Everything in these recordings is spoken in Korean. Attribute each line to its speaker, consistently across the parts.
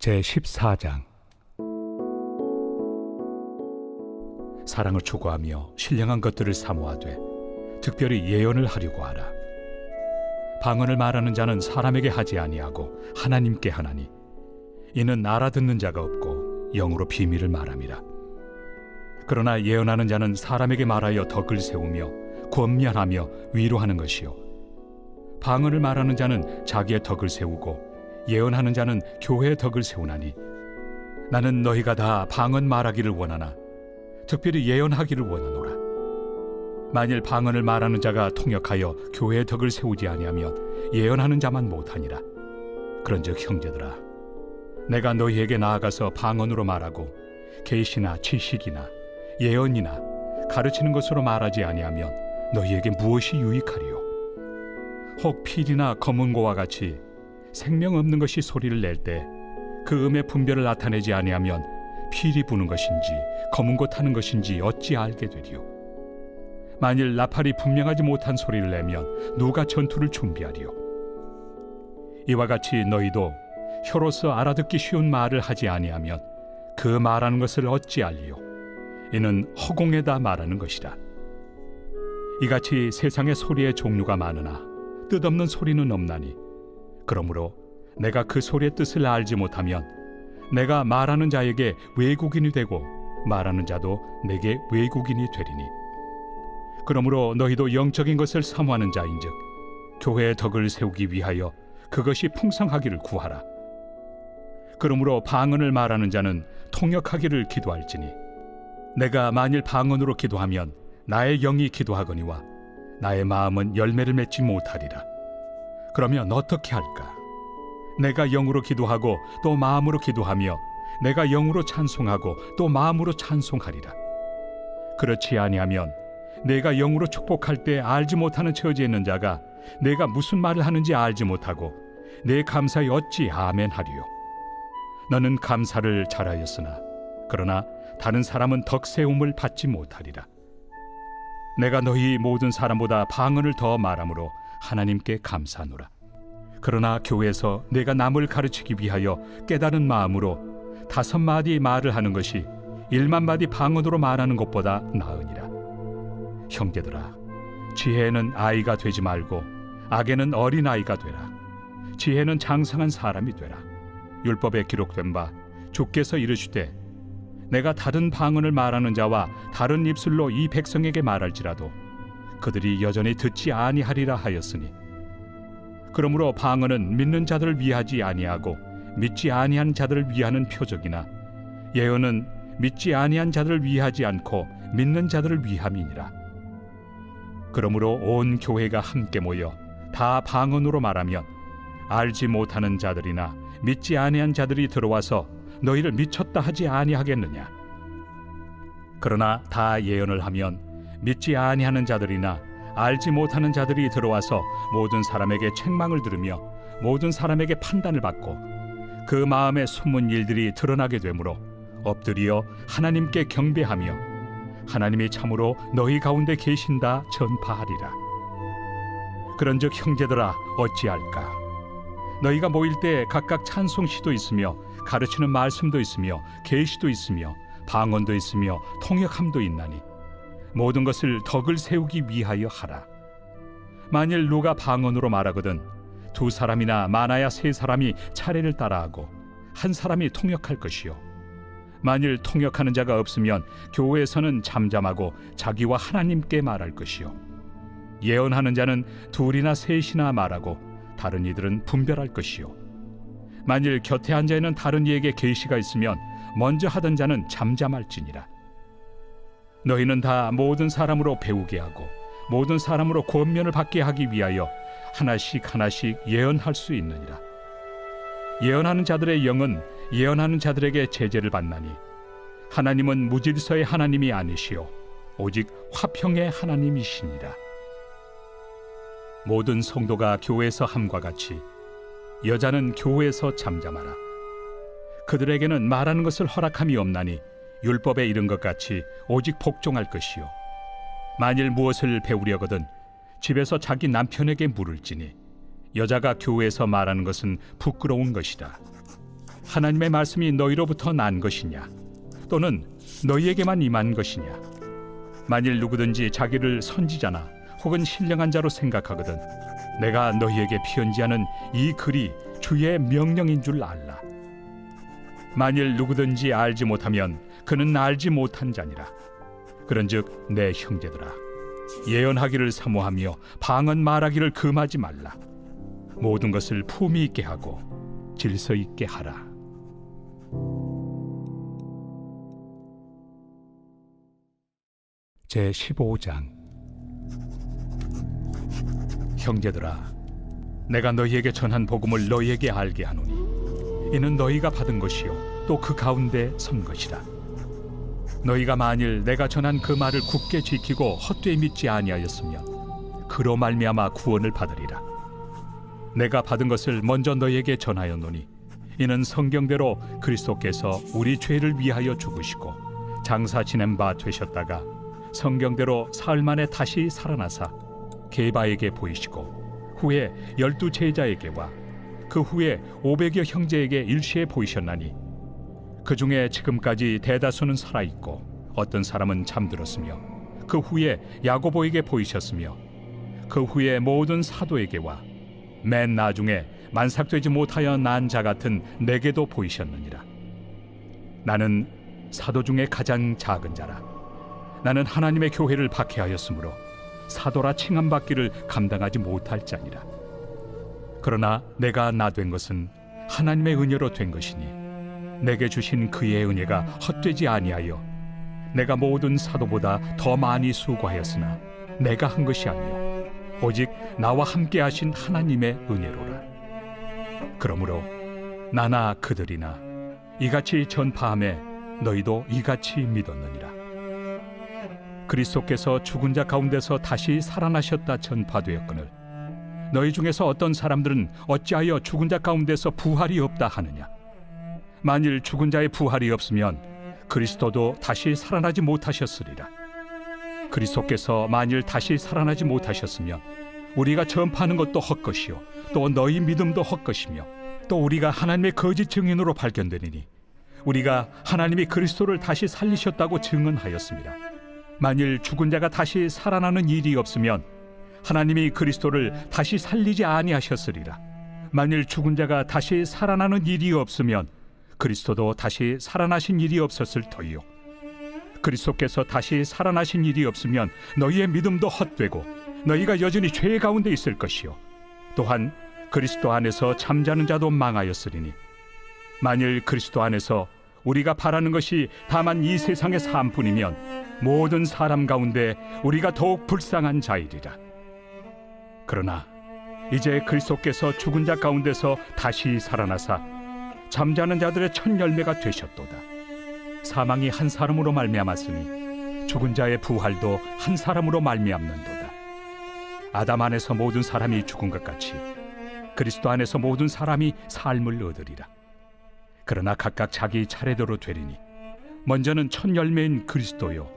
Speaker 1: 제14장. 사랑을 추구하며 신령한 것들을 사모하되 특별히 예언을 하려고 하라. 방언을 말하는 자는 사람에게 하지 아니하고 하나님께 하나니, 이는 알아듣는 자가 없고 영으로 비밀을 말함이라. 그러나 예언하는 자는 사람에게 말하여 덕을 세우며 권면하며 위로하는 것이요, 방언을 말하는 자는 자기의 덕을 세우고 예언하는 자는 교회의 덕을 세우나니, 나는 너희가 다 방언 말하기를 원하나 특별히 예언하기를 원하노라. 만일 방언을 말하는 자가 통역하여 교회의 덕을 세우지 아니하면 예언하는 자만 못하니라. 그런즉 형제들아, 내가 너희에게 나아가서 방언으로 말하고 계시나 지식이나 예언이나 가르치는 것으로 말하지 아니하면 너희에게 무엇이 유익하리요? 혹 필이나 검은고와 같이 생명 없는 것이 소리를 낼 때 그 음의 분별을 나타내지 아니하면 필이 부는 것인지 검은고 타는 것인지 어찌 알게 되리요? 만일 나팔이 분명하지 못한 소리를 내면 누가 전투를 준비하리요? 이와 같이 너희도 혀로서 알아듣기 쉬운 말을 하지 아니하면 그 말하는 것을 어찌 알리요? 이는 허공에다 말하는 것이라. 이같이 세상의 소리의 종류가 많으나 뜻없는 소리는 없나니, 그러므로 내가 그 소리의 뜻을 알지 못하면 내가 말하는 자에게 외국인이 되고 말하는 자도 내게 외국인이 되리니, 그러므로 너희도 영적인 것을 사모하는 자인즉 교회의 덕을 세우기 위하여 그것이 풍성하기를 구하라. 그러므로 방언을 말하는 자는 통역하기를 기도할지니, 내가 만일 방언으로 기도하면 나의 영이 기도하거니와 나의 마음은 열매를 맺지 못하리라. 그러면 어떻게 할까? 내가 영으로 기도하고 또 마음으로 기도하며 내가 영으로 찬송하고 또 마음으로 찬송하리라. 그렇지 아니하면 내가 영으로 축복할 때 알지 못하는 처지에 있는 자가 내가 무슨 말을 하는지 알지 못하고 내 감사에 어찌 아멘 하리요? 너는 감사를 잘하였으나 그러나 다른 사람은 덕세움을 받지 못하리라. 내가 너희 모든 사람보다 방언을 더 말함으로 하나님께 감사하노라. 그러나 교회에서 내가 남을 가르치기 위하여 깨달은 마음으로 5마디 말을 하는 것이 1만마디 방언으로 말하는 것보다 나으니라. 형제들아, 지혜는 아이가 되지 말고 악에는 어린아이가 되라. 지혜는 장성한 사람이 되라. 율법에 기록된 바 주께서 이르시되, 내가 다른 방언을 말하는 자와 다른 입술로 이 백성에게 말할지라도 그들이 여전히 듣지 아니하리라 하였으니, 그러므로 방언은 믿는 자들을 위하지 아니하고 믿지 아니한 자들을 위하는 표적이나 예언은 믿지 아니한 자들을 위하지 않고 믿는 자들을 위함이니라. 그러므로 온 교회가 함께 모여 다 방언으로 말하면 알지 못하는 자들이나 믿지 아니한 자들이 들어와서 너희를 미쳤다 하지 아니하겠느냐? 그러나 다 예언을 하면 믿지 아니하는 자들이나 알지 못하는 자들이 들어와서 모든 사람에게 책망을 들으며 모든 사람에게 판단을 받고 그 마음에 숨은 일들이 드러나게 되므로 엎드려 하나님께 경배하며 하나님이 참으로 너희 가운데 계신다 전파하리라. 그런즉 형제들아, 어찌할까? 너희가 모일 때 각각 찬송시도 있으며 가르치는 말씀도 있으며 계시도 있으며 방언도 있으며 통역함도 있나니, 모든 것을 덕을 세우기 위하여 하라. 만일 누가 방언으로 말하거든 2사람이나 많아야 3사람이 차례를 따라하고 1사람이 통역할 것이요, 만일 통역하는 자가 없으면 교회에서는 잠잠하고 자기와 하나님께 말할 것이요, 예언하는 자는 2이나 3이나 말하고 다른 이들은 분별할 것이요, 만일 곁에 앉아있는 다른 이에게 계시가 있으면 먼저 하던 자는 잠잠할지니라. 너희는 다 모든 사람으로 배우게 하고 모든 사람으로 권면을 받게 하기 위하여 하나씩 하나씩 예언할 수 있느니라. 예언하는 자들의 영은 예언하는 자들에게 제재를 받나니, 하나님은 무질서의 하나님이 아니시오 오직 화평의 하나님이시니라. 모든 성도가 교회에서 함과 같이 여자는 교회에서 잠잠하라. 그들에게는 말하는 것을 허락함이 없나니 율법에 이른 것 같이 오직 복종할 것이요, 만일 무엇을 배우려거든 집에서 자기 남편에게 물을지니 여자가 교회에서 말하는 것은 부끄러운 것이다. 하나님의 말씀이 너희로부터 난 것이냐? 또는 너희에게만 임한 것이냐? 만일 누구든지 자기를 선지자나 혹은 신령한 자로 생각하거든 내가 너희에게 편지하는 이 글이 주의 명령인 줄 알라. 만일 누구든지 알지 못하면 그는 알지 못한 자니라. 그런즉 내 형제들아, 예언하기를 사모하며 방언 말하기를 금하지 말라. 모든 것을 품위 있게 하고 질서 있게 하라. 제 15장. 형제들아, 내가 너희에게 전한 복음을 너희에게 알게 하노니 이는 너희가 받은 것이요 또 그 가운데 선 것이라. 너희가 만일 내가 전한 그 말을 굳게 지키고 헛되이 믿지 아니하였으면 그로 말미암아 구원을 받으리라. 내가 받은 것을 먼저 너희에게 전하였노니 이는 성경대로 그리스도께서 우리 죄를 위하여 죽으시고 장사 지낸 바 되셨다가 성경대로 사흘 만에 다시 살아나사 게바에게 보이시고 후에 12 제자에게와 그 후에 500여 형제에게 일시에 보이셨나니 그 중에 지금까지 대다수는 살아있고 어떤 사람은 잠들었으며 그 후에 야고보에게 보이셨으며 그 후에 모든 사도에게와 맨 나중에 만삭되지 못하여 난 자 같은 내게도 보이셨느니라. 나는 사도 중에 가장 작은 자라. 나는 하나님의 교회를 박해하였으므로 사도라 칭함받기를 감당하지 못할 자니라. 그러나 내가 나 된 것은 하나님의 은혜로 된 것이니 내게 주신 그의 은혜가 헛되지 아니하여 내가 모든 사도보다 더 많이 수고하였으나 내가 한 것이 아니요 오직 나와 함께 하신 하나님의 은혜로라. 그러므로 나나 그들이나 이같이 전파함에 너희도 이같이 믿었느니라. 그리스도께서 죽은 자 가운데서 다시 살아나셨다 전파되었거늘 너희 중에서 어떤 사람들은 어찌하여 죽은 자 가운데서 부활이 없다 하느냐? 만일 죽은 자의 부활이 없으면 그리스도도 다시 살아나지 못하셨으리라. 그리스도께서 만일 다시 살아나지 못하셨으면 우리가 전파하는 것도 헛것이요 또 너희 믿음도 헛것이며 또 우리가 하나님의 거짓 증인으로 발견되리니 우리가 하나님이 그리스도를 다시 살리셨다고 증언하였습니다. 만일 죽은 자가 다시 살아나는 일이 없으면 하나님이 그리스도를 다시 살리지 아니하셨으리라. 만일 죽은 자가 다시 살아나는 일이 없으면 그리스도도 다시 살아나신 일이 없었을 터이요 그리스도께서 다시 살아나신 일이 없으면 너희의 믿음도 헛되고 너희가 여전히 죄 가운데 있을 것이요 또한 그리스도 안에서 잠자는 자도 망하였으리니 만일 그리스도 안에서 우리가 바라는 것이 다만 이 세상의 삶뿐이면 모든 사람 가운데 우리가 더욱 불쌍한 자이리라. 그러나 이제 그리스도께서 죽은 자 가운데서 다시 살아나사 잠자는 자들의 첫 열매가 되셨도다. 사망이 한 사람으로 말미암았으니 죽은 자의 부활도 한 사람으로 말미암는도다. 아담 안에서 모든 사람이 죽은 것 같이 그리스도 안에서 모든 사람이 삶을 얻으리라. 그러나 각각 자기 차례대로 되리니 먼저는 첫 열매인 그리스도요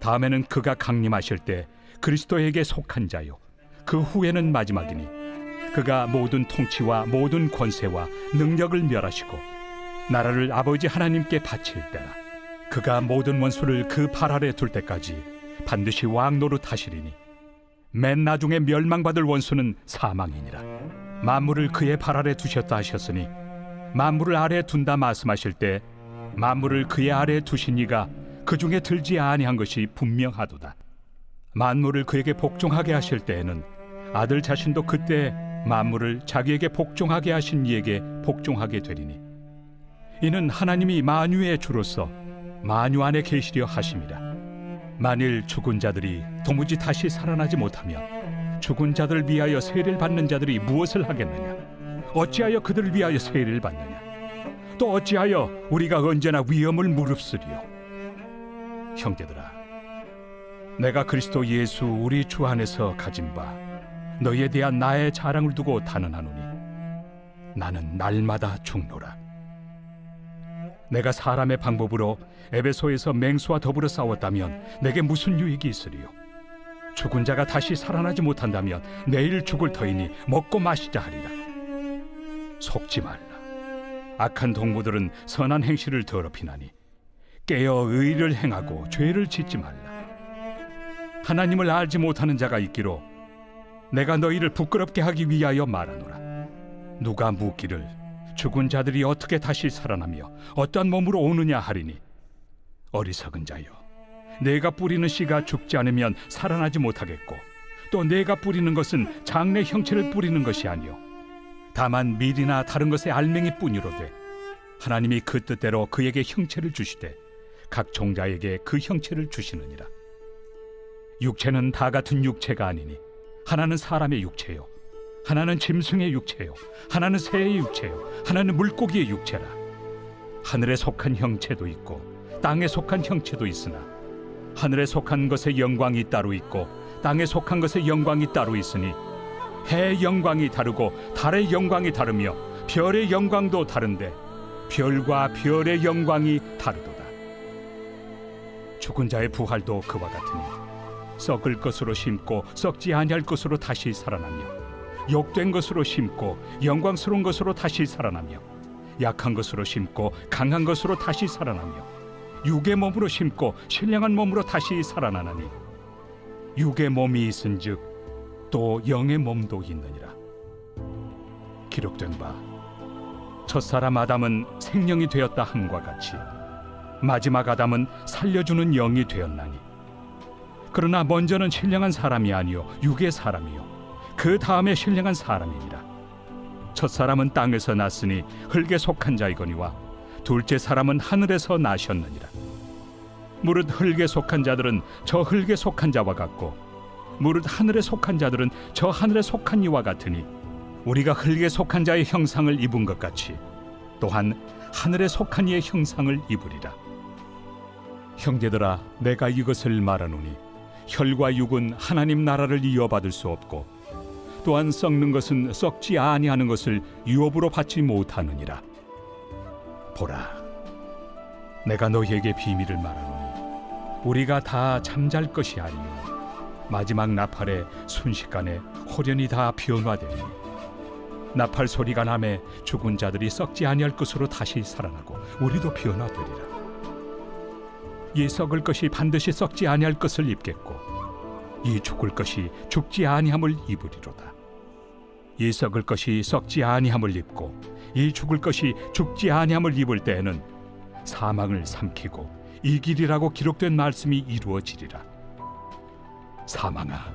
Speaker 1: 다음에는 그가 강림하실 때 그리스도에게 속한 자요 그 후에는 마지막이니 그가 모든 통치와 모든 권세와 능력을 멸하시고 나라를 아버지 하나님께 바칠 때라. 그가 모든 원수를 그 발 아래 둘 때까지 반드시 왕 노릇하시리니 맨 나중에 멸망받을 원수는 사망이니라. 만물을 그의 발 아래 두셨다 하셨으니 만물을 아래에 둔다 말씀하실 때 만물을 그의 아래에 두신 이가 그 중에 들지 아니한 것이 분명하도다. 만물을 그에게 복종하게 하실 때에는 아들 자신도 그때 만물을 자기에게 복종하게 하신 이에게 복종하게 되리니 이는 하나님이 만유의 주로서 만유 안에 계시려 하심이라. 만일 죽은 자들이 도무지 다시 살아나지 못하면 죽은 자들을 위하여 세례를 받는 자들이 무엇을 하겠느냐? 어찌하여 그들을 위하여 세례를 받느냐? 또 어찌하여 우리가 언제나 위험을 무릅쓰리요? 형제들아, 내가 그리스도 예수 우리 주 안에서 가진 바 너희에 대한 나의 자랑을 두고 단언하노니 나는 날마다 죽노라. 내가 사람의 방법으로 에베소에서 맹수와 더불어 싸웠다면 내게 무슨 유익이 있으리요? 죽은 자가 다시 살아나지 못한다면 내일 죽을 터이니 먹고 마시자 하리라. 속지 말라. 악한 동무들은 선한 행실을 더럽히나니 깨어 의를 행하고 죄를 짓지 말라. 하나님을 알지 못하는 자가 있기로 내가 너희를 부끄럽게 하기 위하여 말하노라. 누가 묻기를 죽은 자들이 어떻게 다시 살아나며 어떠한 몸으로 오느냐 하리니, 어리석은 자여, 내가 뿌리는 씨가 죽지 않으면 살아나지 못하겠고 또 내가 뿌리는 것은 장래 형체를 뿌리는 것이 아니요 다만 밀이나 다른 것의 알맹이 뿐이로되, 하나님이 그 뜻대로 그에게 형체를 주시되 각 종자에게 그 형체를 주시느니라. 육체는 다 같은 육체가 아니니 하나는 사람의 육체요, 하나는 짐승의 육체요, 하나는 새의 육체요, 하나는 물고기의 육체라. 하늘에 속한 형체도 있고 땅에 속한 형체도 있으나 하늘에 속한 것의 영광이 따로 있고 땅에 속한 것의 영광이 따로 있으니 해의 영광이 다르고 달의 영광이 다르며 별의 영광도 다른데 별과 별의 영광이 다르도다. 죽은 자의 부활도 그와 같으니 썩을 것으로 심고 썩지 아니할 것으로 다시 살아나며, 욕된 것으로 심고 영광스러운 것으로 다시 살아나며, 약한 것으로 심고 강한 것으로 다시 살아나며, 육의 몸으로 심고 신령한 몸으로 다시 살아나나니, 육의 몸이 있은즉 또 영의 몸도 있느니라. 기록된 바 첫사람 아담은 생명이 되었다 함과 같이 마지막 아담은 살려주는 영이 되었나니, 그러나 먼저는 신령한 사람이 아니요 육의 사람이요 그 다음에 신령한 사람이니라. 첫사람은 땅에서 났으니 흙에 속한 자이거니와 둘째 사람은 하늘에서 나셨느니라. 무릇 흙에 속한 자들은 저 흙에 속한 자와 같고 무릇 하늘에 속한 자들은 저 하늘에 속한 이와 같으니, 우리가 흙에 속한 자의 형상을 입은 것 같이 또한 하늘에 속한 이의 형상을 입으리라. 형제들아, 내가 이것을 말하노니 혈과 육은 하나님 나라를 이어받을 수 없고 또한 썩는 것은 썩지 아니하는 것을 유업으로 받지 못하느니라. 보라, 내가 너희에게 비밀을 말하노니 우리가 다 잠잘 것이 아니요 마지막 나팔에 순식간에 호련히 다 변화되리니, 나팔 소리가 나매 죽은 자들이 썩지 아니할 것으로 다시 살아나고 우리도 변화되리라. 이 썩을 것이 반드시 썩지 아니할 것을 입겠고 이 죽을 것이 죽지 아니함을 입으리로다. 이 썩을 것이 썩지 아니함을 입고 이 죽을 것이 죽지 아니함을 입을 때에는 사망을 삼키고 이기리라고 기록된 말씀이 이루어지리라. 사망아,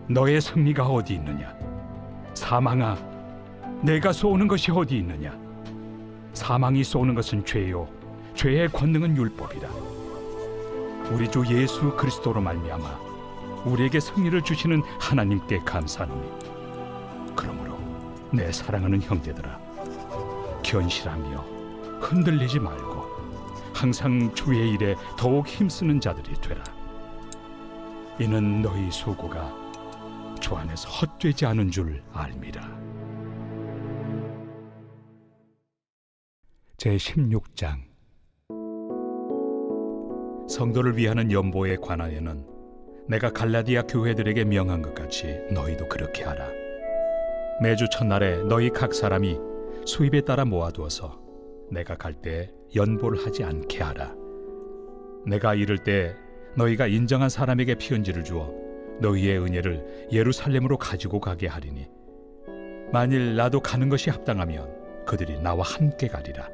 Speaker 1: 너의 승리가 어디 있느냐? 사망아, 내가 쏘는 것이 어디 있느냐? 사망이 쏘는 것은 죄요 죄의 권능은 율법이라. 우리 주 예수 그리스도로 말미암아 우리에게 승리를 주시는 하나님께 감사하노니, 그러므로 내 사랑하는 형제들아, 견실하며 흔들리지 말고 항상 주의 일에 더욱 힘쓰는 자들이 되라. 이는 너희 수고가 주 안에서 헛되지 않은 줄 알미라. 제16장. 성도를 위하는 연보에 관하여는 내가 갈라디아 교회들에게 명한 것 같이 너희도 그렇게 하라. 매주 첫날에 너희 각 사람이 수입에 따라 모아두어서 내가 갈 때 연보를 하지 않게 하라. 내가 이를 때 너희가 인정한 사람에게 피언지를 주어 너희의 은혜를 예루살렘으로 가지고 가게 하리니, 만일 나도 가는 것이 합당하면 그들이 나와 함께 가리라.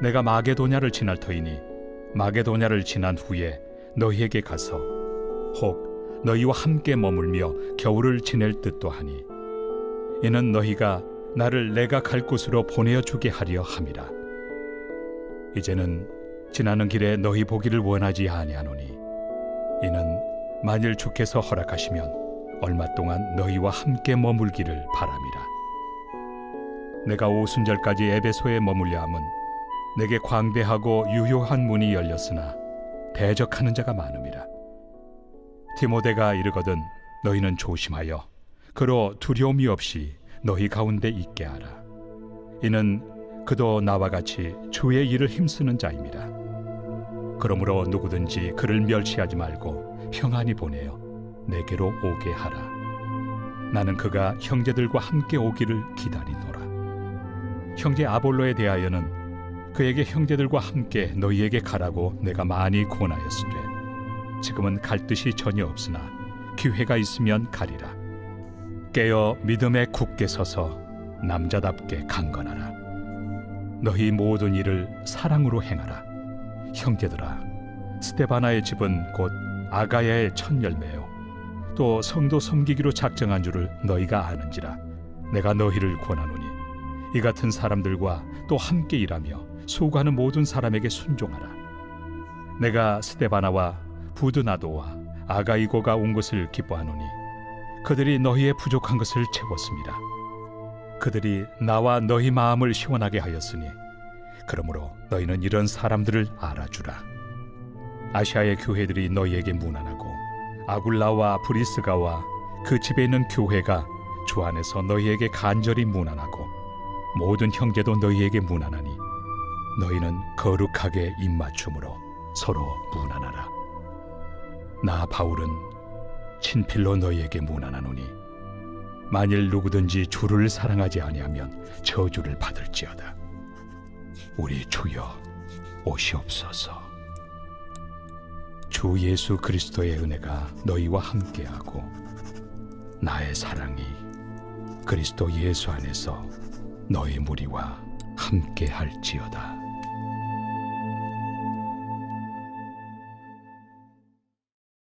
Speaker 1: 내가 마게도냐를 지날 터이니 마게도냐를 지난 후에 너희에게 가서 혹 너희와 함께 머물며 겨울을 지낼 뜻도 하니, 이는 너희가 나를 내가 갈 곳으로 보내어 주게 하려 함이라. 이제는 지나는 길에 너희 보기를 원하지 아니하노니, 이는 만일 주께서 허락하시면 얼마 동안 너희와 함께 머물기를 바람이라. 내가 오순절까지 에베소에 머물려 함은 내게 광대하고 유효한 문이 열렸으나 대적하는 자가 많음이라. 디모데가 이르거든 너희는 조심하여 그로 두려움이 없이 너희 가운데 있게 하라. 이는 그도 나와 같이 주의 일을 힘쓰는 자임이라. 그러므로 누구든지 그를 멸시하지 말고 평안히 보내어 내게로 오게 하라. 나는 그가 형제들과 함께 오기를 기다리노라. 형제 아볼로에 대하여는 그에게 형제들과 함께 너희에게 가라고 내가 많이 권하였으되 지금은 갈 뜻이 전혀 없으나 기회가 있으면 가리라. 깨어 믿음에 굳게 서서 남자답게 강건하라. 너희 모든 일을 사랑으로 행하라. 형제들아, 스데바나의 집은 곧 아가야의 첫 열매요 또 성도 섬기기로 작정한 줄을 너희가 아는지라. 내가 너희를 권하노니 이 같은 사람들과 또 함께 일하며 수고하는 모든 사람에게 순종하라. 내가 스데바나와 부드나도와 아가이고가 온 것을 기뻐하노니 그들이 너희의 부족한 것을 채웠습니다. 그들이 나와 너희 마음을 시원하게 하였으니 그러므로 너희는 이런 사람들을 알아주라. 아시아의 교회들이 너희에게 문안하고 아굴라와 브리스가와 그 집에 있는 교회가 주 안에서 너희에게 간절히 문안하고 모든 형제도 너희에게 문안하니 너희는 거룩하게 입맞춤으로 서로 문안하라. 나 바울은 친필로 너희에게 문안하노니 만일 누구든지 주를 사랑하지 아니하면 저주를 받을지어다. 우리 주여 오시옵소서. 주 예수 그리스도의 은혜가 너희와 함께하고 나의 사랑이 그리스도 예수 안에서 너희 무리와 함께할지어다.